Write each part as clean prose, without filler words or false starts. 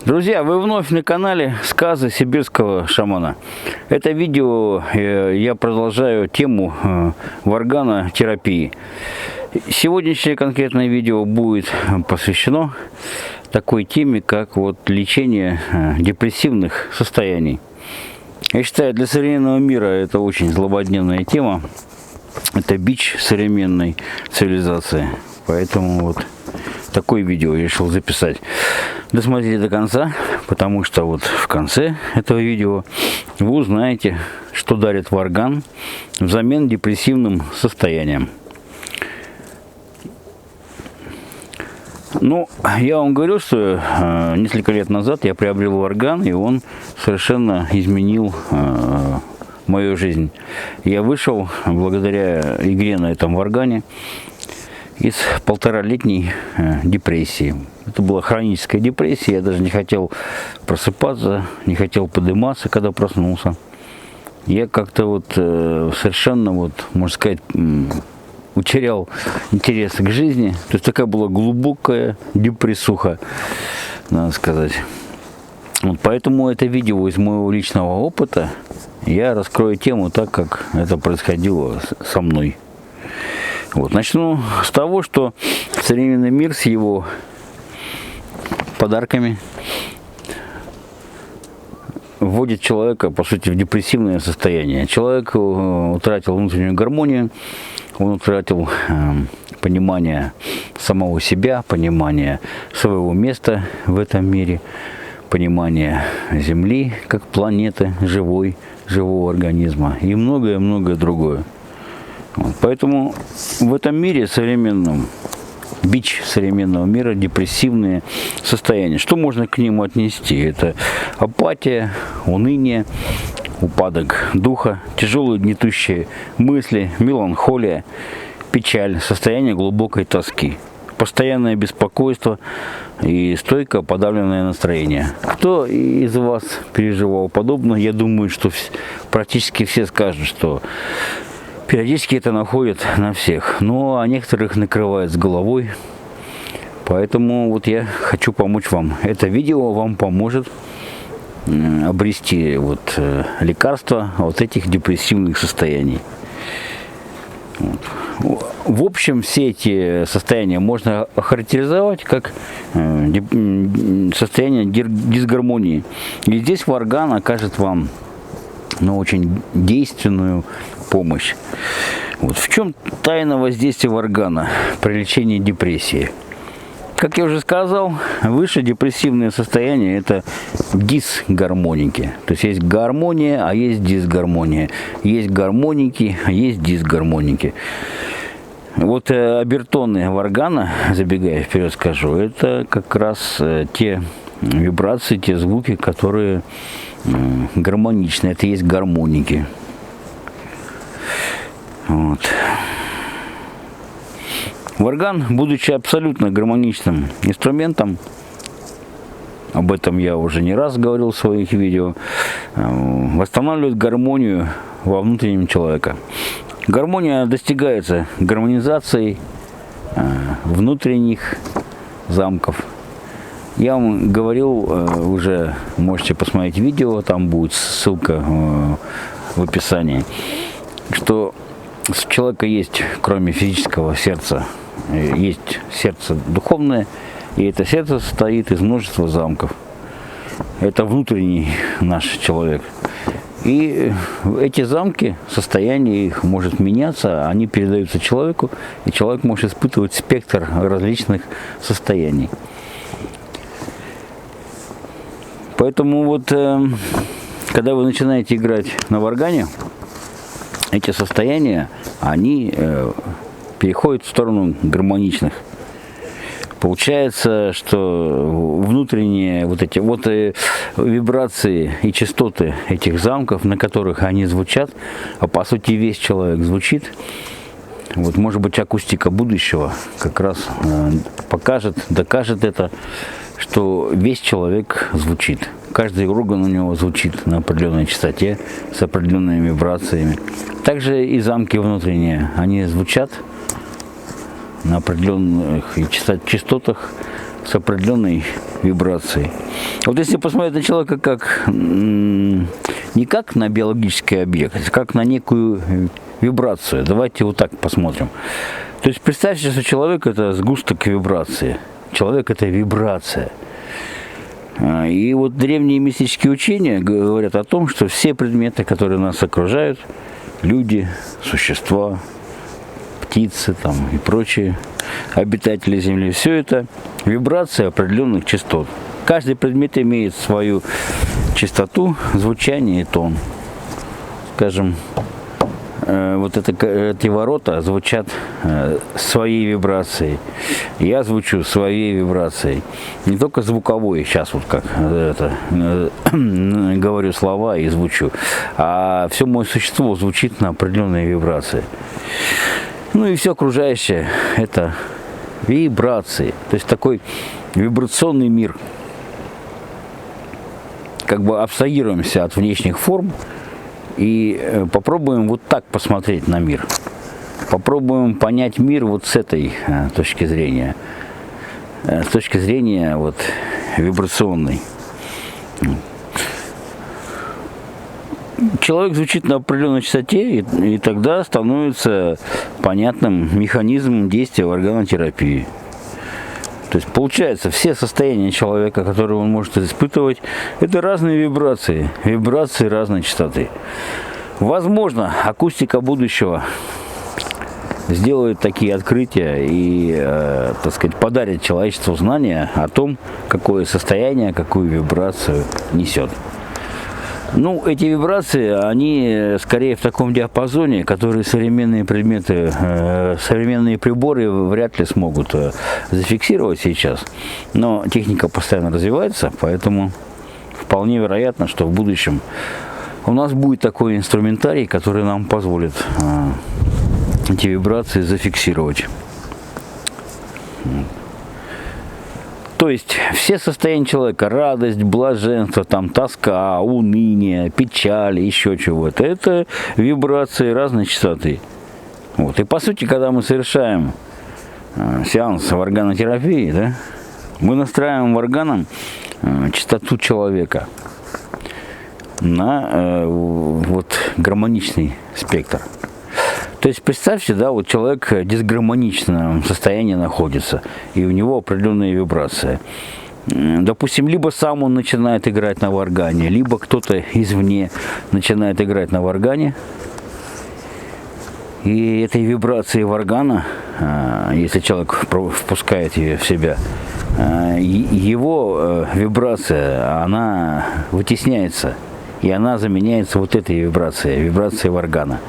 Друзья, вы вновь на канале «Сказы сибирского шамана». Это видео я продолжаю тему варганотерапии. Сегодняшнее конкретное видео будет посвящено такой теме, как лечение депрессивных состояний. Я считаю, для современного мира это очень злободневная тема. Это бич современной цивилизации. Поэтому такое видео я решил записать. Досмотрите до конца, потому что в конце этого видео вы узнаете, что дарит варган взамен депрессивным состояниям. Я вам говорю, что несколько лет назад я приобрел варган, и он совершенно изменил мою жизнь. Я вышел благодаря игре на этом варгане из 1,5-летней депрессии. Это была хроническая депрессия, я даже не хотел просыпаться, не хотел подниматься, когда проснулся. Я как-то совершенно, можно сказать, утерял интерес к жизни. То есть такая была глубокая депрессуха, надо сказать. Поэтому это видео из моего личного опыта. Я раскрою тему так, как это происходило со мной. Начну с того, что современный мир с его подарками вводит человека, по сути, в депрессивное состояние. Человек утратил внутреннюю гармонию, он утратил понимание самого себя, понимание своего места в этом мире, понимание Земли как планеты живого организма и многое-многое другое. Поэтому в этом мире современном, бич современного мира, депрессивные состояния. Что можно к нему отнести? Это апатия, уныние, упадок духа, тяжелые гнетущие мысли, меланхолия, печаль, состояние глубокой тоски, постоянное беспокойство и стойкое подавленное настроение. Кто из вас переживал подобное? Я думаю, что практически все скажут, что периодически это находит на всех, но некоторых накрывает с головой. Поэтому я хочу помочь вам. Это видео вам поможет обрести лекарство от этих депрессивных состояний. В общем, все эти состояния можно охарактеризовать как состояние дисгармонии. И здесь варган окажет вам очень действенную помощь. В чем тайна воздействия варгана при лечении депрессии? Как я уже сказал, выше депрессивное состояние – это дисгармоники. То есть есть гармония, а есть дисгармония. Есть гармоники, а есть дисгармоники. Обертоны варгана, забегая вперед скажу, это как раз те вибрации, те звуки, которые гармоничны. Это есть гармоники. Варган, будучи абсолютно гармоничным инструментом, об этом я уже не раз говорил в своих видео, восстанавливает гармонию во внутреннем человека. Гармония достигается гармонизацией внутренних замков. Я вам говорил, уже можете посмотреть видео, там будет ссылка в описании, что у человека есть, кроме физического сердца, есть сердце духовное, и это сердце состоит из множества замков. Это внутренний наш человек. И эти замки, состояние их может меняться, они передаются человеку, и человек может испытывать спектр различных состояний. Поэтому когда вы начинаете играть на варгане, эти состояния, они переходят в сторону гармоничных. Получается, что внутренние эти вибрации и частоты этих замков, на которых они звучат, а по сути весь человек звучит, может быть, акустика будущего как раз докажет это, что весь человек звучит. Каждый орган у него звучит на определенной частоте, с определенными вибрациями. Также и замки внутренние, они звучат на определенных частотах с определенной вибрацией. Вот если посмотреть на человека как не как на биологический объект, а как на некую вибрацию. Давайте вот так посмотрим. То есть представьте, что человек это сгусток вибрации. Человек это вибрация. И вот древние мистические учения говорят о том, что все предметы, которые нас окружают, люди, существа, птицы там, и прочие обитатели Земли, все это вибрации определенных частот. Каждый предмет имеет свою частоту, звучание и тон. Скажем, вот эти ворота звучат своей вибрацией. Я звучу своей вибрацией. Не только звуковой, сейчас вот как это говорю слова и звучу, а все мое существо звучит на определенной вибрации. Ну и все окружающее это вибрации. То есть такой вибрационный мир. Как бы абстрагируемся от внешних форм и попробуем вот так посмотреть на мир. Попробуем понять мир вот с этой точки зрения. С точки зрения вот вибрационной. Человек звучит на определенной частоте, и тогда становится понятным механизм действия органотерапии. То есть получается, все состояния человека, которые он может испытывать, это разные вибрации, вибрации разной частоты. Возможно, акустика будущего сделает такие открытия и, так сказать, подарит человечеству знания о том, какое состояние, какую вибрацию несет. Ну, эти вибрации, они скорее в таком диапазоне, который современные предметы, современные приборы вряд ли смогут зафиксировать сейчас. Но техника постоянно развивается, поэтому вполне вероятно, что в будущем у нас будет такой инструментарий, который нам позволит эти вибрации зафиксировать. То есть все состояния человека, радость, блаженство, там, тоска, уныние, печаль, еще чего-то, это вибрации разной частоты. Вот. И по сути, когда мы совершаем сеанс в органотерапии, да, мы настраиваем органом частоту человека на вот, гармоничный спектр. То есть представьте, да, вот человек в дисгармоничном состоянии находится, и у него определенные вибрации. Допустим, либо сам он начинает играть на варгане, либо кто-то извне начинает играть на варгане. И этой вибрации варгана, если человек впускает ее в себя, его вибрация, она вытесняется, и она заменяется вот этой вибрацией, вибрацией варгана.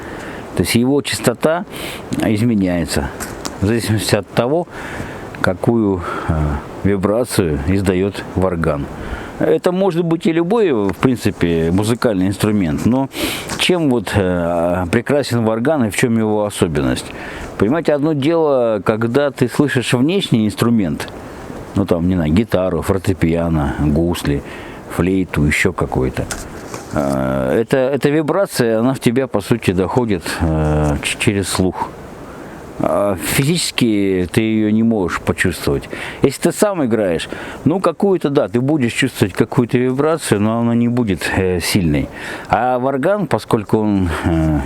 То есть его частота изменяется в зависимости от того, какую вибрацию издает варган. Это может быть и любой, в принципе, музыкальный инструмент, но чем вот прекрасен варган и в чем его особенность? Понимаете, одно дело, когда ты слышишь внешний инструмент, ну там, не знаю, гитару, фортепиано, гусли, флейту, еще какой-то. Эта вибрация, она в тебя, по сути, доходит через слух. Физически ты ее не можешь почувствовать. Если ты сам играешь, ну, какую-то, да, ты будешь чувствовать какую-то вибрацию, но она не будет сильной. А варган, поскольку он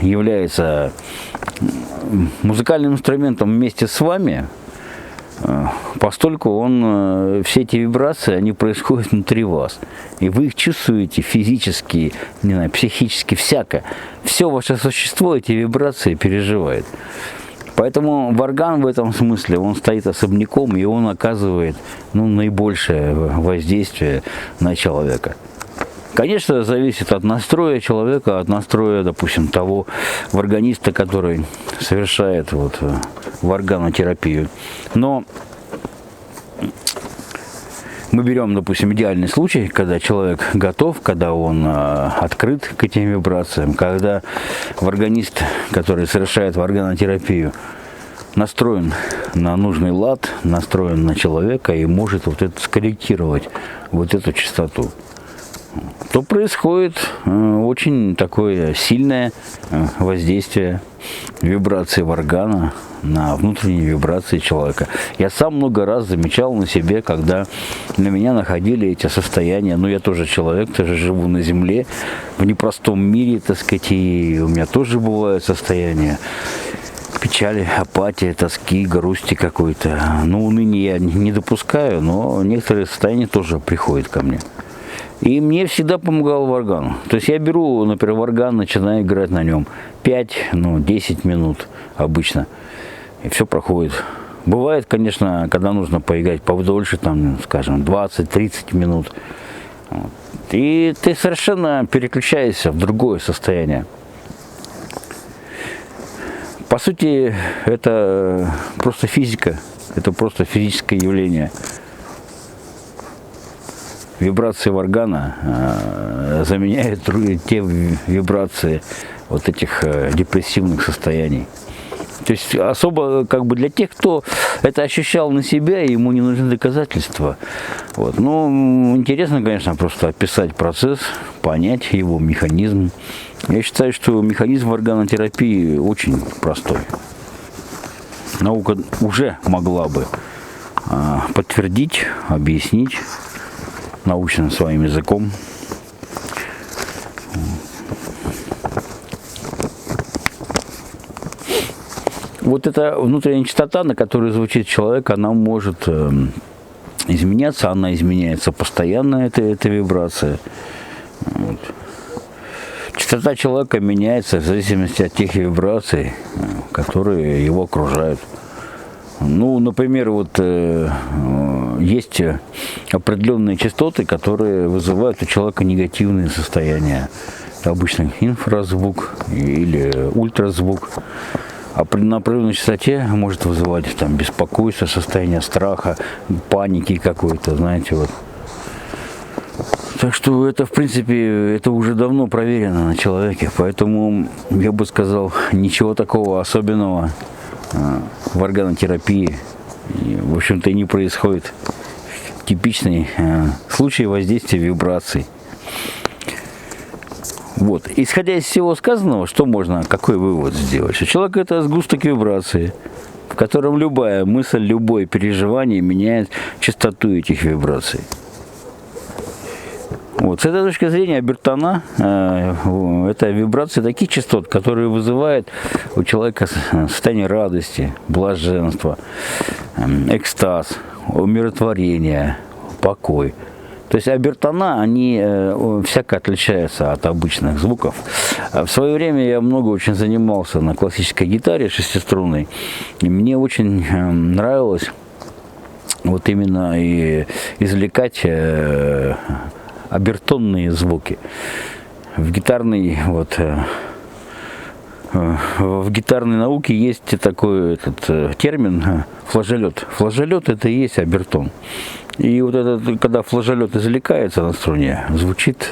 является музыкальным инструментом вместе с вами, постольку он, все эти вибрации, они происходят внутри вас. И вы их чувствуете физически, не знаю, психически, всякое. Все ваше существо эти вибрации переживает. Поэтому варган в этом смысле, он стоит особняком, и он оказывает, ну, наибольшее воздействие на человека. Конечно, зависит от настроя человека, от настроя, допустим, того варганиста, который совершает вот варганотерапию. Но мы берем, допустим, идеальный случай, когда человек готов, когда он открыт к этим вибрациям, когда варганист, который совершает варганотерапию, настроен на нужный лад, настроен на человека и может вот это скорректировать, вот эту частоту. то происходит очень такое сильное воздействие вибрации органа на внутренние вибрации человека. Я сам много раз замечал на себе, когда на меня находили эти состояния. Ну, я тоже человек, тоже живу на Земле, в непростом мире, так сказать, и у меня тоже бывают состояния печали, апатии, тоски, грусти какой-то. Ну, уныния я не допускаю, но некоторые состояния тоже приходят ко мне. И мне всегда помогал варган. То есть я беру, например, варган, начинаю играть на нем 5-10 минут обычно. И все проходит. Бывает, конечно, когда нужно поиграть подольше, там, скажем, 20-30 минут. И ты совершенно переключаешься в другое состояние. По сути, это просто физика, это просто физическое явление. Вибрации варгана заменяют те вибрации вот этих депрессивных состояний. То есть особо как бы для тех, кто это ощущал на себя, ему не нужны доказательства. Вот. Ну, интересно, конечно, просто описать процесс, понять его механизм. Я считаю, что механизм органотерапии очень простой. Наука уже могла бы подтвердить, объяснить научным своим языком. Вот эта внутренняя частота, на которой звучит человек, она может изменяться, она изменяется постоянно, эта вибрация. Вот. Частота человека меняется в зависимости от тех вибраций, которые его окружают. Ну, например, вот есть определенные частоты, которые вызывают у человека негативные состояния. Это обычно инфразвук или ультразвук. А на определенной частоте может вызывать там беспокойство, состояние страха, паники какой-то, знаете, вот. Так что это, в принципе, это уже давно проверено на человеке, поэтому я бы сказал, ничего такого особенного в органотерапии, в общем-то, и не происходит. Типичный случай воздействия вибраций. Вот. Исходя из всего сказанного, что можно, какой вывод сделать? Что человек это сгусток вибрации, в котором любая мысль, любое переживание меняет частоту этих вибраций. Вот. С этой точки зрения Бертона это вибрации таких частот, которые вызывают у человека состояние радости, блаженства, экстаз, умиротворение, покой. То есть обертона, они всяко отличаются от обычных звуков. В свое время я много очень занимался на классической гитаре шестиструнной. И мне очень нравилось вот именно и извлекать обертонные звуки. В гитарной науке есть такой термин флажолет. Флажолет это и есть обертон. И вот это, когда флажолет извлекается на струне, звучит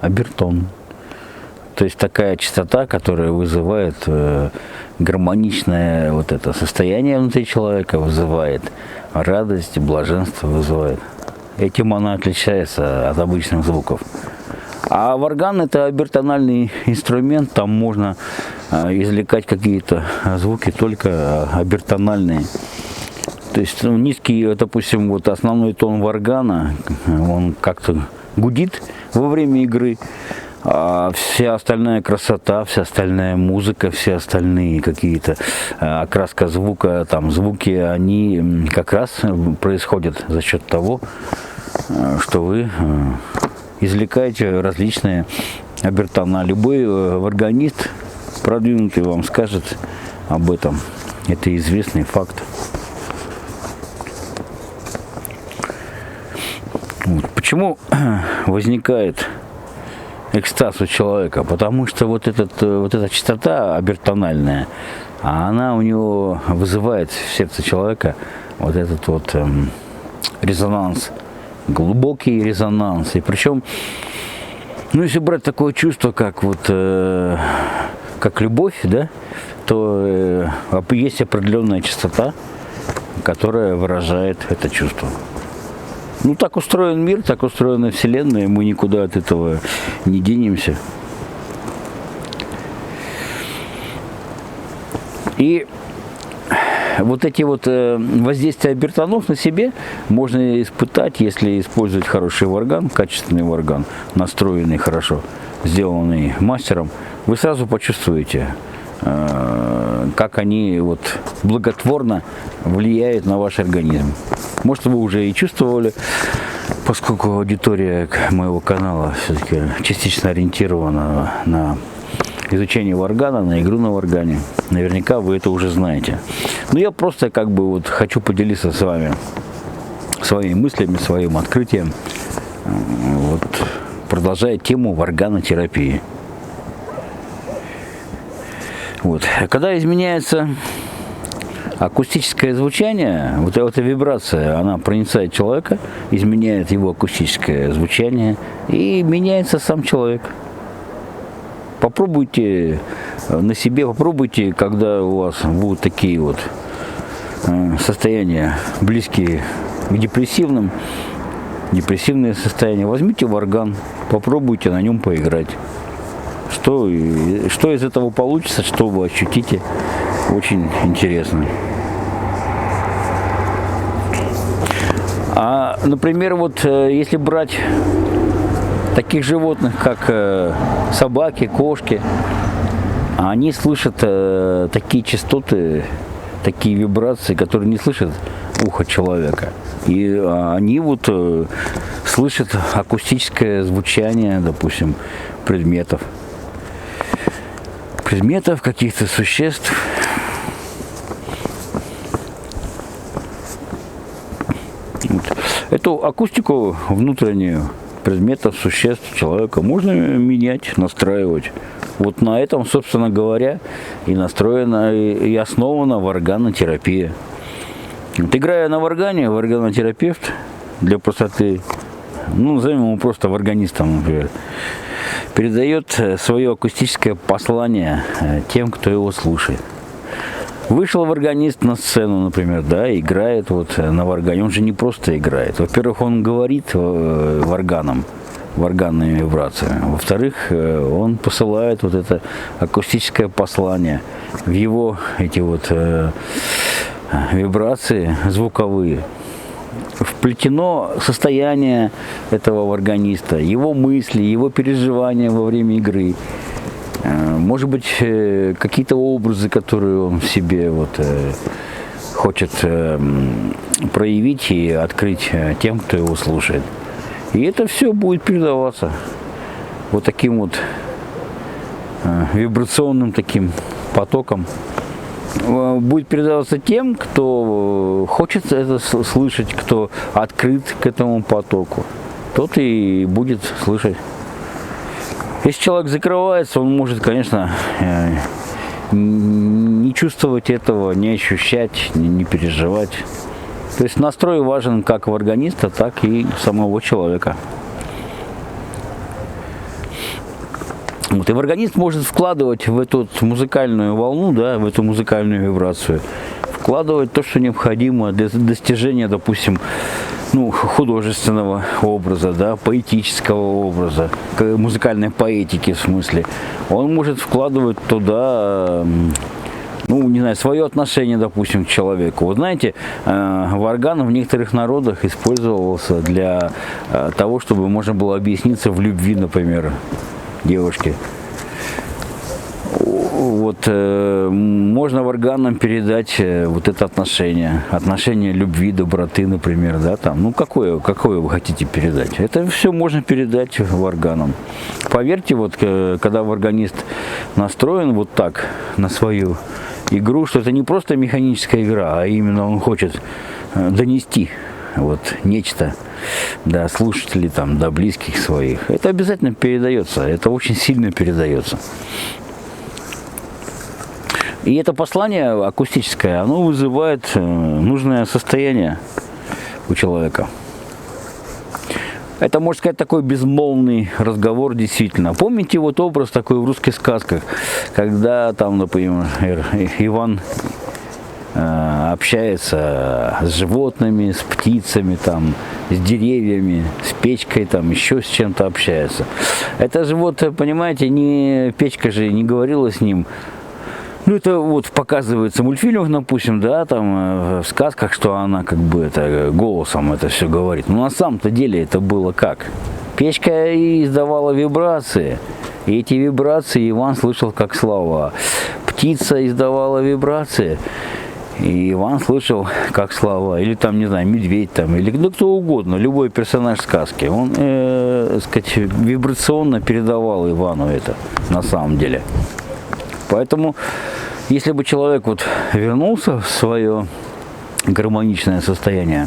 обертон. То есть такая частота, которая вызывает гармоничное вот это состояние внутри человека, вызывает радость, блаженство вызывает. Этим она отличается от обычных звуков. А варган это обертональный инструмент, там можно извлекать какие-то звуки только обертональные. То есть низкий, допустим, вот основной тон варгана, он как-то гудит во время игры, а вся остальная красота, вся остальная музыка, все остальные какие-то окраска звука, там звуки, они как раз происходят за счет того, что вы извлекаете различные обертона. Любой варганист продвинутый вам скажет об этом. Это известный факт. Вот. Почему возникает экстаз у человека? Потому что вот эта частота обертональная, она у него вызывает в сердце человека вот этот вот резонанс, глубокий резонанс. И причем, ну если брать такое чувство, как вот как любовь, да, то есть определенная частота, которая выражает это чувство. Ну, так устроен мир, так устроена Вселенная, мы никуда от этого не денемся. И вот эти вот воздействия обертонов на себе можно испытать, если использовать хороший варган, качественный варган, настроенный хорошо, сделанный мастером. Вы сразу почувствуете, как они вот благотворно влияют на ваш организм. Может, вы уже и чувствовали, поскольку аудитория моего канала все-таки частично ориентирована на изучение варгана, на игру на варгане. Наверняка вы это уже знаете. Но я просто как бы вот хочу поделиться с вами своими мыслями, своим открытием, вот, продолжая тему варганотерапии. Вот. Когда изменяется акустическое звучание, вот эта вибрация, она проницает человека, изменяет его акустическое звучание, и меняется сам человек. Попробуйте на себе, попробуйте, когда у вас будут такие вот состояния, близкие к депрессивным, депрессивные состояния, возьмите варган, попробуйте на нем поиграть. Что из этого получится, что вы ощутите, очень интересно. А, например, вот если брать таких животных, как собаки, кошки, они слышат такие частоты, такие вибрации, которые не слышит ухо человека. И они вот слышат акустическое звучание, допустим, предметов, каких-то существ. Вот. Эту акустику внутреннюю предметов, существ, человека можно менять, настраивать. Вот на этом, собственно говоря, и настроена, и основана варганотерапия. Вот, играя на варгане, варганотерапевт для простоты, ну, назовем его просто варганистом, например, передает свое акустическое послание тем, кто его слушает. Вышел варганист на сцену, например, да, играет вот на варгане. Он же не просто играет. Во-первых, он говорит варганом, варганными вибрациями. Во-вторых, он посылает вот это акустическое послание в его эти вот вибрации звуковые. Вплетено состояние этого варганиста, его мысли, его переживания во время игры. Может быть, какие-то образы, которые он в себе вот, хочет проявить и открыть тем, кто его слушает. И это все будет передаваться вот таким вот вибрационным таким потоком. Будет передаваться тем, кто хочет это слышать, кто открыт к этому потоку. Тот и будет слышать. Если человек закрывается, он может, конечно, не чувствовать этого, не ощущать, не переживать. То есть настрой важен как у органиста, так и самого человека. Вот, и органист может вкладывать в эту музыкальную волну, да, в эту музыкальную вибрацию, вкладывать то, что необходимо для достижения, допустим, ну, художественного образа, да, поэтического образа, музыкальной поэтики в смысле. Он может вкладывать туда, ну, не знаю, свое отношение, допустим, к человеку. Вот знаете, варган в некоторых народах использовался для того, чтобы можно было объясниться в любви, например, девушки. Вот можно варганом передать вот это отношение любви, доброты, например, да, там, ну какое вы хотите передать? Это все можно передать варганом. Поверьте, вот когда варганист настроен вот так на свою игру, что это не просто механическая игра, а именно он хочет донести вот нечто до слушателей, там, до близких своих. Это обязательно передается, это очень сильно передается. И это послание акустическое, оно вызывает нужное состояние у человека. Это, можно сказать, такой безмолвный разговор, действительно. Помните вот образ такой в русских сказках, когда там, например, Иван общается с животными, с птицами, там, с деревьями, с печкой, там, еще с чем-то общается. Это же вот, понимаете, печка же не говорила с ним. Ну, это вот показывается в мультфильмах, допустим, да, там, в сказках, что она как бы это голосом это все говорит. Но на самом-то деле это было как? Печка издавала вибрации, и эти вибрации Иван слышал как слова. Птица издавала вибрации, и Иван слышал как слова. Или там, не знаю, медведь там, или ну, кто угодно, любой персонаж сказки. Он, сказать, вибрационно передавал Ивану это на самом деле. Поэтому, если бы человек вот вернулся в свое гармоничное состояние,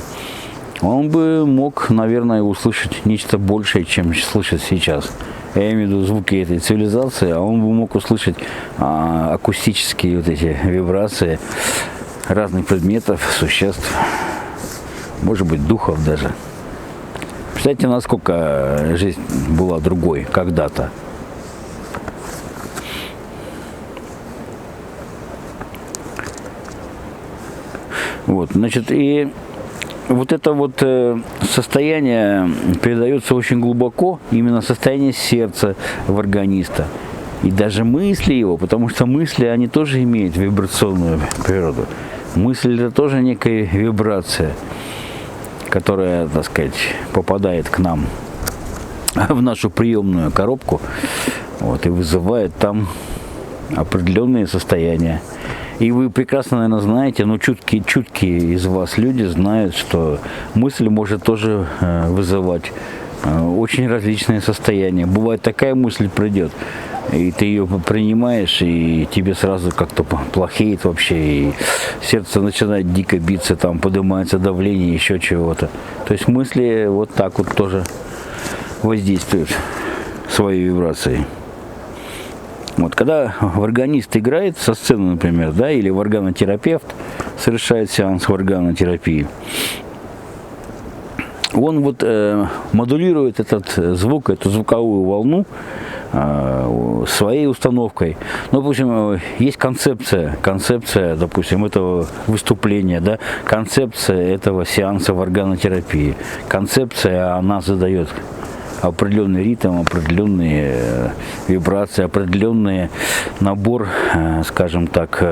он бы мог, наверное, услышать нечто большее, чем слышит сейчас. Я имею в виду звуки этой цивилизации, а он бы мог услышать акустические вот эти вибрации разных предметов, существ, может быть, духов даже. Представляете, насколько жизнь была другой когда-то. Вот, значит, и вот это вот состояние передается очень глубоко, именно состояние сердца в органиста. И даже мысли его, потому что мысли, они тоже имеют вибрационную природу. Мысль это тоже некая вибрация, которая, так сказать, попадает к нам в нашу приемную коробку, вот, и вызывает там определенные состояния. И вы прекрасно, наверное, знаете, но чуткие из вас люди знают, что мысль может тоже вызывать очень различные состояния. Бывает, такая мысль придет, и ты ее принимаешь, и тебе сразу как-то плохеет вообще, и сердце начинает дико биться, там поднимается давление, еще чего-то. То есть мысли вот так вот тоже воздействуют своей вибрацией. Вот, когда органист играет со сцены, например, да, или органотерапевт совершает сеанс в органотерапии, он вот модулирует этот звук, эту звуковую волну своей установкой. Ну, допустим, есть концепция, допустим, этого выступления, да, концепция этого сеанса в органотерапии. Концепция, она задает определенный ритм, определенные вибрации, определенный набор, скажем так,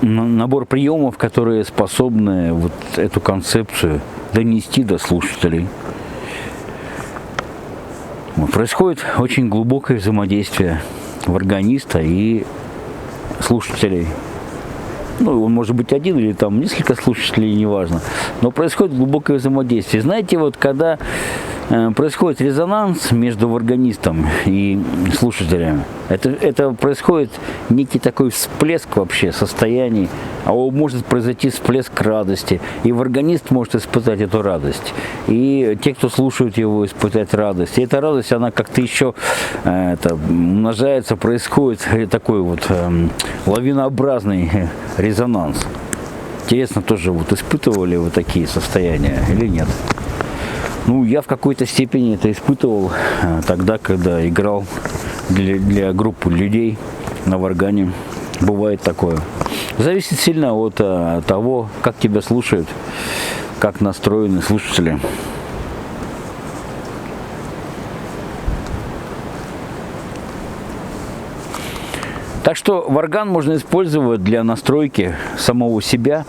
набор приемов, которые способны вот эту концепцию донести до слушателей. Вот. Происходит очень глубокое взаимодействие органиста и слушателей. Ну, он может быть один или там несколько слушателей, неважно. Но происходит глубокое взаимодействие. Знаете, вот когда происходит резонанс между органистом и слушателем, это происходит некий такой всплеск вообще состояний, а может произойти всплеск радости, и органист может испытать эту радость, и те, кто слушают его, испытать радость. И эта радость, она как-то еще умножается, происходит такой вот лавинообразный резонанс. Интересно, тоже вот испытывали вы такие состояния или нет? Ну, я в какой-то степени это испытывал тогда, когда играл для группы людей на варгане. Бывает такое. Зависит сильно от того, как тебя слушают, как настроены слушатели. Так что варган можно использовать для настройки самого себя,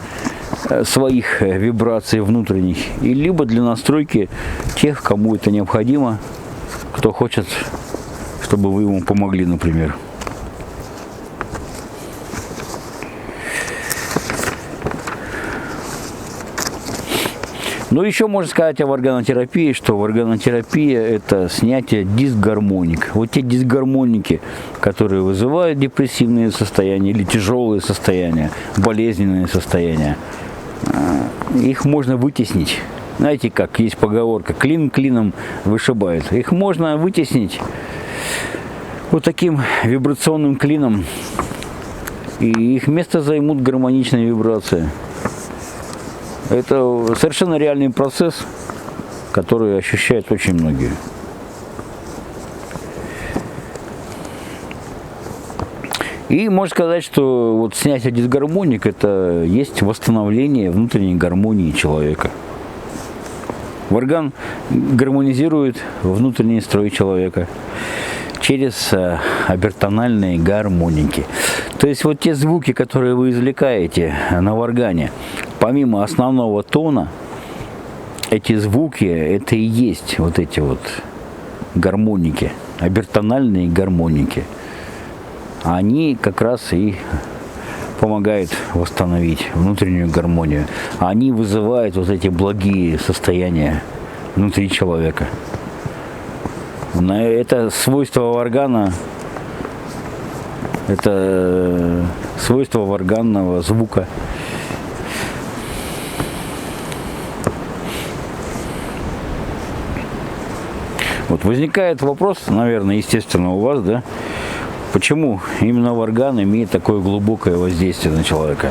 своих вибраций внутренних, и либо для настройки тех, кому это необходимо, кто хочет, чтобы вы ему помогли, например. Ну, еще можно сказать о варганотерапии, что варганотерапия – это снятие дисгармоник. Вот те дисгармоники, которые вызывают депрессивные состояния или тяжелые состояния, болезненные состояния, их можно вытеснить. Знаете, как есть поговорка: клин клином вышибает. Их можно вытеснить вот таким вибрационным клином, и их место займут гармоничные вибрации. Это совершенно реальный процесс, который ощущают очень многие. И можно сказать, что вот снятие дисгармоник – это есть восстановление внутренней гармонии человека. Орган гармонизирует внутренний строй человека через обертональные гармоники. То есть вот те звуки, которые вы извлекаете на органе, помимо основного тона, эти звуки – это и есть вот эти вот гармоники, обертональные гармоники. Они как раз и помогают восстановить внутреннюю гармонию. Они вызывают вот эти благие состояния внутри человека. Это свойство органа, это свойство органного звука. Вот возникает вопрос, наверное, естественно, у вас, да? Почему именно орган имеет такое глубокое воздействие на человека?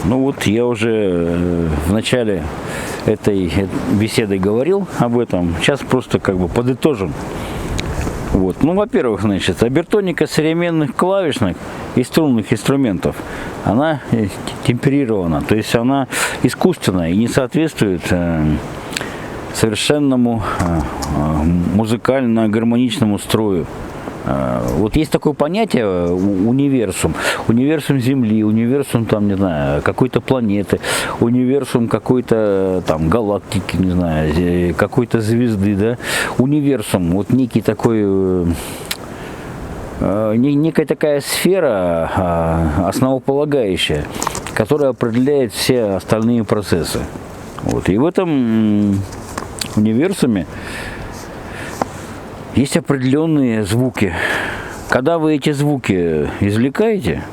Ну вот я уже в начале этой беседы говорил об этом. Сейчас просто как бы подытожим. Вот. Ну, во-первых, значит, обертоника современных клавишных и струнных инструментов, она темперирована, то есть она искусственная и не соответствует совершенному музыкально-гармоничному строю. Вот есть такое понятие универсум. Универсум Земли, универсум там, не знаю, какой-то планеты, универсум какой-то там галактики, не знаю, какой-то звезды, да. Универсум, вот некий такой, некая такая сфера основополагающая, которая определяет все остальные процессы. Вот. И в этом универсуме есть определенные звуки. Когда вы эти звуки извлекаете,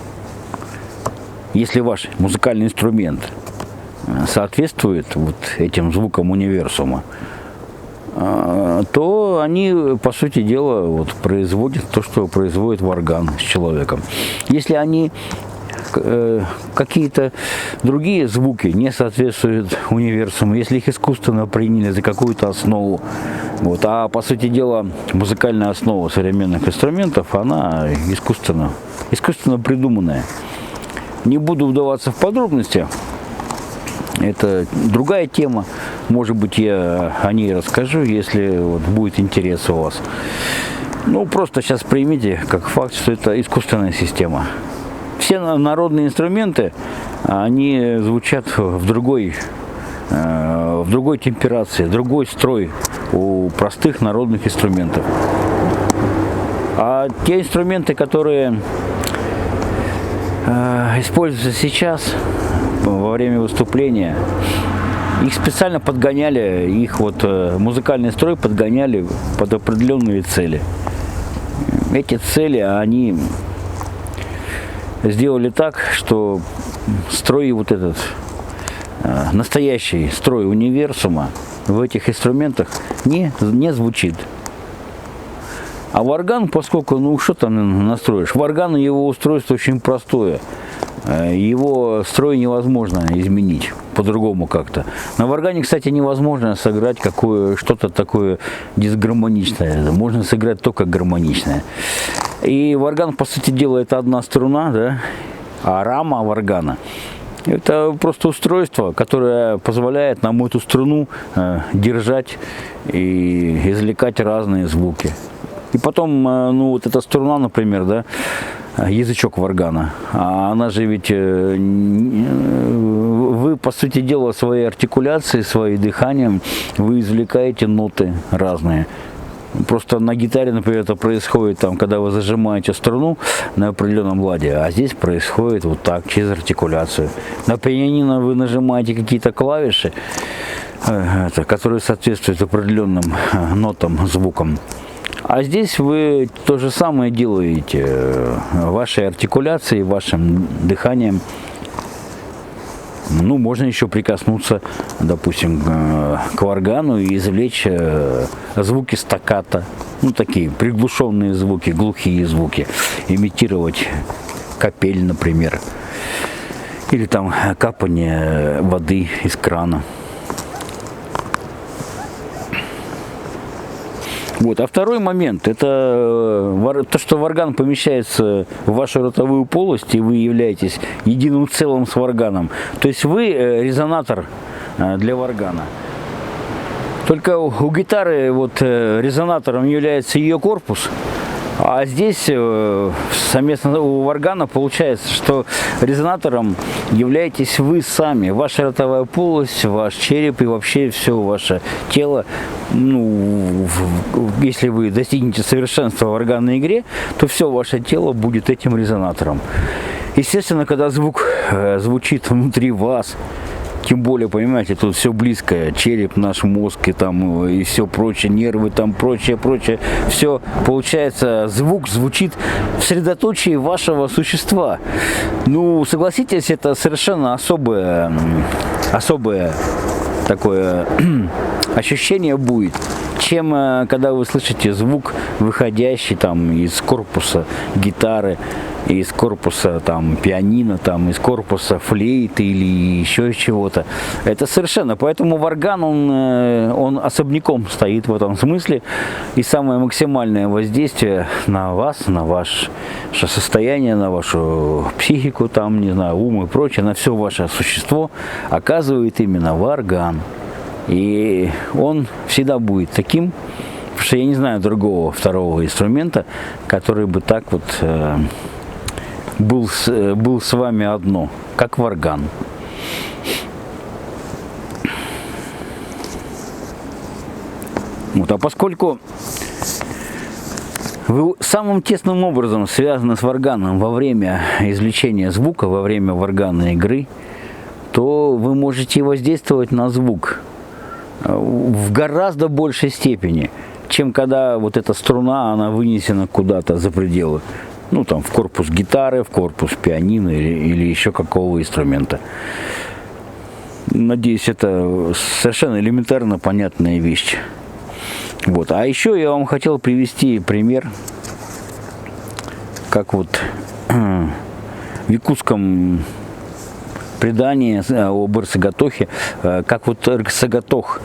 если ваш музыкальный инструмент соответствует вот этим звукам универсума, то они, по сути дела, вот, производят то, что производит орган с человеком. Если они какие-то другие звуки не соответствуют универсуму, если их искусственно приняли за какую-то основу, вот, а по сути дела музыкальная основа современных инструментов, она искусственно придуманная. Не буду вдаваться в подробности, это другая тема, может быть, я о ней расскажу, если вот будет интерес у вас. Ну, просто сейчас примите как факт, что это искусственная система. Все народные инструменты, они звучат в другой темперации, другой строй у простых народных инструментов. А те инструменты, которые используются сейчас во время выступления, их специально подгоняли, их вот музыкальный строй подгоняли под определенные цели. Эти цели, они сделали так, что строй вот этот, настоящий строй универсума в этих инструментах не звучит. А в орган, поскольку, ну что там настроишь, в орган его устройство очень простое. Его строй невозможно изменить по-другому как-то. На органе, кстати, невозможно сыграть что-то такое дисгармоничное. Можно сыграть только гармоничное. И орган, по сути дела, это одна струна, да? А рама органа — это просто устройство, которое позволяет нам эту струну держать и извлекать разные звуки. И потом, ну вот эта струна, например, да, язычок органа, она же ведь, вы, по сути дела, своей артикуляцией, своим дыханием, вы извлекаете ноты разные. Просто на гитаре, например, это происходит, там, когда вы зажимаете струну на определенном ладе, а здесь происходит вот так, через артикуляцию. На пианино вы нажимаете какие-то клавиши, которые соответствуют определенным нотам, звукам. А здесь вы то же самое делаете вашей артикуляцией, вашим дыханием. Ну, можно еще прикоснуться, допустим, к органу и извлечь звуки стаккато. Ну, такие приглушенные звуки, глухие звуки. Имитировать капель, например. Или там капание воды из крана. Вот. А второй момент, это то, что варган помещается в вашу ротовую полость, и вы являетесь единым целым с варганом. То есть вы резонатор для варгана. Только у гитары вот резонатором является ее корпус, а здесь совместно у варгана получается, что резонатором являетесь вы сами, ваша ротовая полость, ваш череп и вообще все ваше тело. Ну, если вы достигнете совершенства в варганной игре, то все ваше тело будет этим резонатором. Естественно, когда звук звучит внутри вас, тем более, понимаете, тут все близко, череп, наш мозг и там и все прочее, нервы там, прочее, все, получается, звук звучит в средоточии вашего существа. Ну, согласитесь, это совершенно особое такое ощущение будет, чем когда вы слышите звук, выходящий там из корпуса гитары, из корпуса там пианино, там из корпуса флейты или еще чего-то. Это совершенно. Поэтому варган, он особняком стоит в этом смысле. И самое максимальное воздействие на вас, на ваше состояние, на вашу психику, там, не знаю, ум и прочее, на все ваше существо оказывает именно варган. И он всегда будет таким, потому что я не знаю другого второго инструмента, который бы так вот был с вами одно, как варган. Вот, а поскольку вы самым тесным образом связаны с варганом во время извлечения звука, во время варганной игры, то вы можете воздействовать на звук в гораздо большей степени, чем когда вот эта струна, она вынесена куда-то за пределы. Ну, там, в корпус гитары, в корпус пианино или еще какого инструмента. Надеюсь, это совершенно элементарно понятная вещь. Вот. А еще я вам хотел привести пример, как вот в якутском предании об Эрсагатохе, как вот Эрсагатох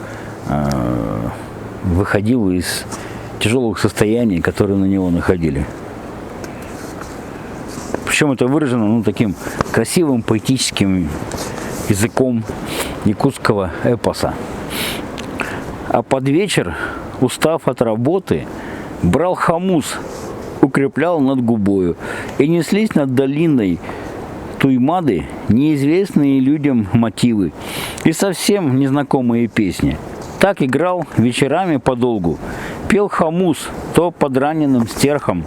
выходил из тяжелых состояний, которые на него находили. Причем это выражено таким красивым поэтическим языком якутского эпоса. А под вечер, устав от работы, брал хомус, укреплял над губою, и неслись над долиной Туймады неизвестные людям мотивы и совсем незнакомые песни. Так играл вечерами подолгу, пел хомус то под раненым стерхом,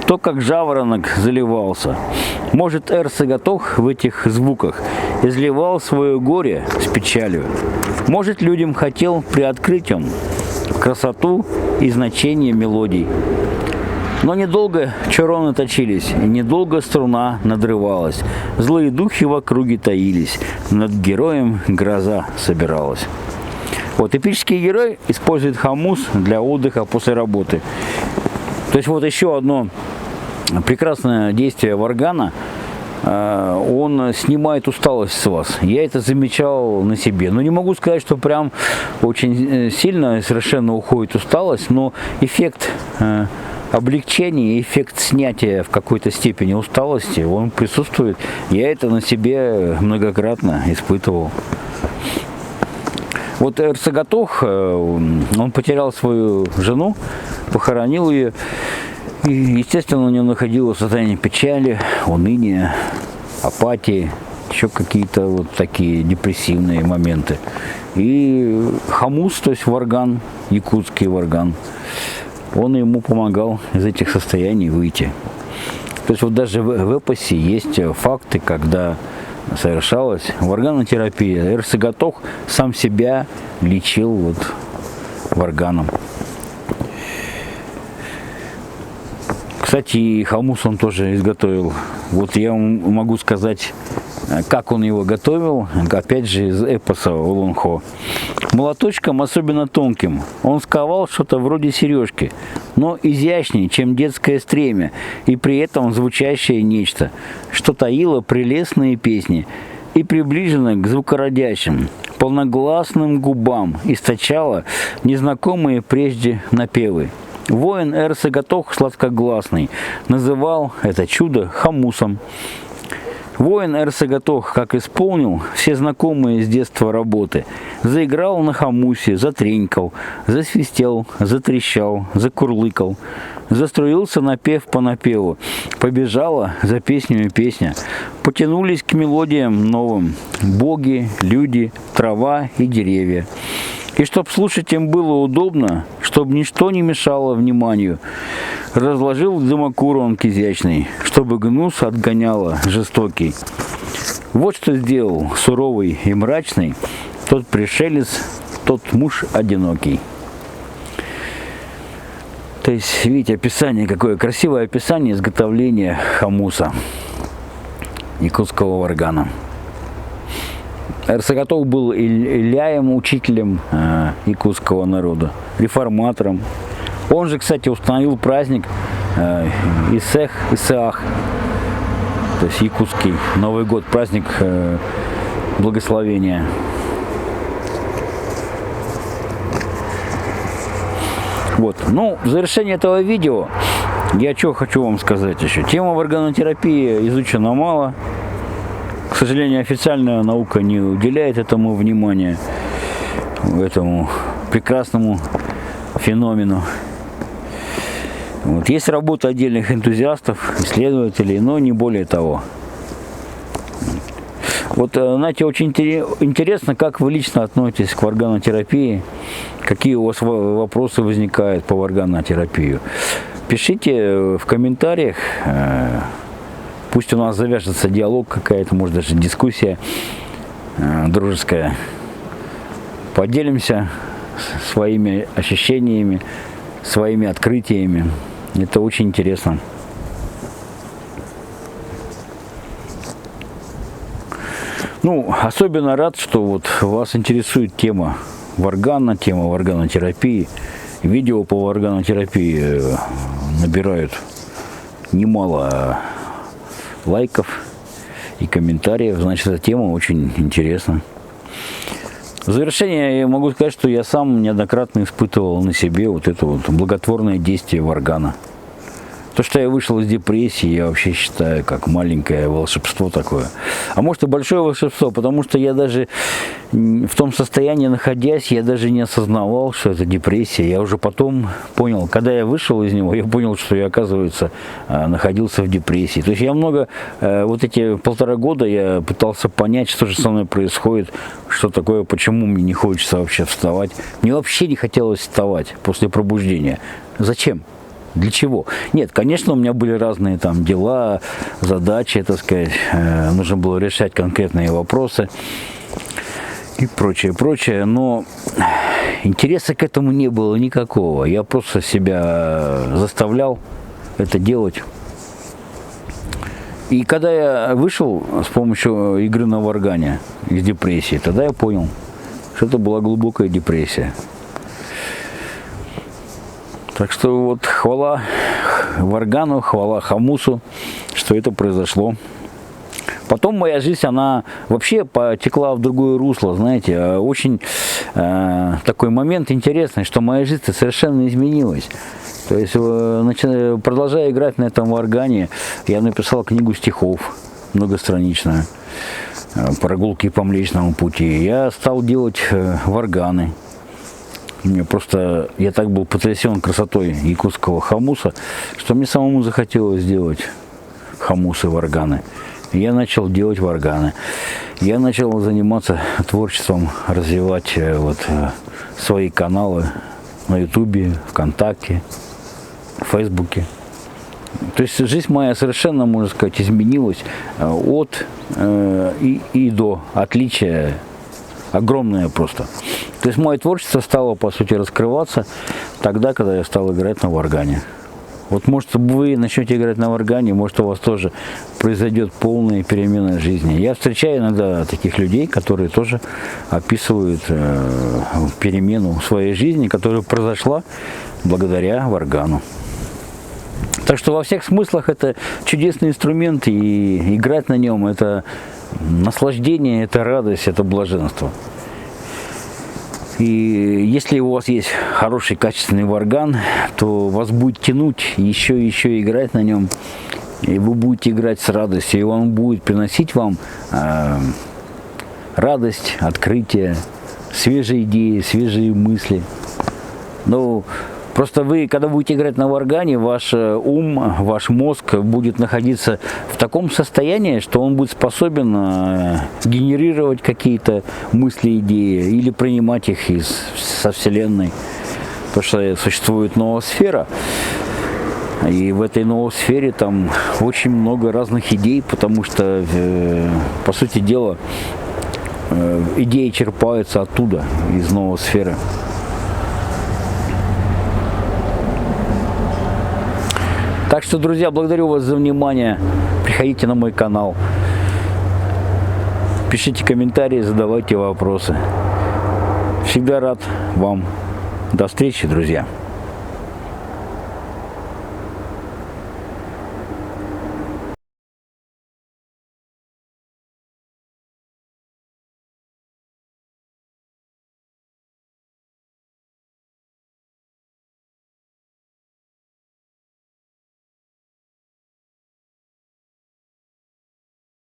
то как жаворонок заливался. Может, Эрсагатох в этих звуках изливал свое горе с печалью. Может, людям хотел приоткрыть он красоту и значение мелодий. Но недолго чароны точились, и недолго струна надрывалась. Злые духи в округе таились, над героем гроза собиралась. Вот эпический герой использует хомус для отдыха после работы. То есть вот еще одно прекрасное действие варгана, он снимает усталость с вас. Я это замечал на себе. Но не могу сказать, что прям очень сильно совершенно уходит усталость, но эффект облегчения, эффект снятия в какой-то степени усталости, он присутствует. Я это на себе многократно испытывал. Вот Эрсагатох, он потерял свою жену, похоронил ее. И, естественно, у него находилось состояние печали, уныния, апатии, еще какие-то вот такие депрессивные моменты. И хомус, то есть варган, якутский варган, он ему помогал из этих состояний выйти. То есть вот даже в эпосе есть факты, когда совершалась варганотерапия. Эрсагатох сам себя лечил вот варганом. Кстати, и хомус он тоже изготовил. Вот я вам могу сказать, как он его готовил, опять же из эпоса Олонхо. Молоточком особенно тонким он сковал что-то вроде сережки, но изящнее, чем детское стремя, и при этом звучащее нечто, что таило прелестные песни и приближено к звукородящим. полногласным губам источала незнакомые прежде напевы. Воин Эр-Сагатох сладкогласный называл это чудо хамусом. Воин Эр-Сагатох, как исполнил все знакомые с детства работы, заиграл на хамусе, затренькал, засвистел, затрещал, закурлыкал, заструился напев по напеву, побежала за песню песня, потянулись к мелодиям новым боги, люди, трава и деревья. И чтоб слушать им было удобно, чтоб ничто не мешало вниманию, разложил дымокур изящный, чтобы гнус отгоняло жестокий. Вот что сделал суровый и мрачный тот пришелец, тот муж одинокий. То есть, видите, описание, какое красивое описание изготовления хамуса, якутского варгана. Эр-Сагатох был иляем, учителем якутского народа, реформатором. Он же, кстати, установил праздник Исеах, то есть якутский Новый год, праздник благословения. Вот. Ну, в завершение этого видео я что хочу вам сказать еще. Тема варганотерапии изучена мало. К сожалению, официальная наука не уделяет этому внимания, этому прекрасному феномену. Вот. Есть работа отдельных энтузиастов, исследователей, но не более того. Вот, знаете, очень интересно, как вы лично относитесь к варганотерапии, какие у вас вопросы возникают по варганотерапии. Пишите в комментариях, пусть у нас завяжется диалог какая-то, может даже дискуссия дружеская. Поделимся своими ощущениями, своими открытиями. Это очень интересно. Ну, особенно рад, что вот вас интересует тема варгана, тема варганотерапии. Видео по варганотерапии набирают немало лайков и комментариев. Значит, эта тема очень интересна. В завершение я могу сказать, что я сам неоднократно испытывал на себе вот это вот благотворное действие варгана. То, что я вышел из депрессии, я вообще считаю как маленькое волшебство такое. А может и большое волшебство, потому что я даже в том состоянии находясь, я даже не осознавал, что это депрессия. Я уже потом понял, когда я вышел из него, я понял, что я, оказывается, находился в депрессии. То есть я вот эти 1,5 года я пытался понять, что же со мной происходит, что такое, почему мне не хочется вообще вставать. Мне вообще не хотелось вставать после пробуждения. Зачем? Для чего? Нет, конечно, у меня были разные там дела, задачи, так сказать, нужно было решать конкретные вопросы и прочее, прочее, но интереса к этому не было никакого. Я просто себя заставлял это делать. И когда я вышел с помощью игры на варгане из депрессии, тогда я понял, что это была глубокая депрессия. Так что вот хвала варгану, хвала хамусу, что это произошло. Потом моя жизнь, она вообще потекла в другое русло, знаете. Очень такой момент интересный, что моя жизнь совершенно изменилась. То есть, продолжая играть на этом варгане, я написал книгу стихов многостраничную «Прогулки по Млечному пути». Я стал делать варганы. Я так был потрясен красотой якутского хамуса, что мне самому захотелось сделать хамусы, варганы. Я начал делать варганы. Я начал заниматься творчеством, развивать свои каналы на Ютубе, ВКонтакте, в Фейсбуке. То есть жизнь моя совершенно, можно сказать, изменилась от и до. Отличие огромное просто. То есть мое творчество стало, по сути, раскрываться тогда, когда я стал играть на варгане. Вот может вы начнете играть на варгане, может у вас тоже произойдет полная перемена жизни. Я встречаю иногда таких людей, которые тоже описывают перемену своей жизни, которая произошла благодаря варгану. Так что во всех смыслах это чудесный инструмент, и играть на нем это наслаждение, это радость, это блаженство. И если у вас есть хороший качественный варган, то вас будет тянуть еще и еще играть на нем. И вы будете играть с радостью, и он будет приносить вам радость, открытие, свежие идеи, свежие мысли. Ну, просто вы, когда будете играть на варгане, ваш ум, ваш мозг будет находиться в таком состоянии, что он будет способен генерировать какие-то мысли, идеи или принимать их со Вселенной. Потому что существует ноосфера, и в этой ноосфере там очень много разных идей, потому что, по сути дела, идеи черпаются оттуда, из ноосферы. Так что, друзья, благодарю вас за внимание. Приходите на мой канал. Пишите комментарии, задавайте вопросы. Всегда рад вам. До встречи, друзья.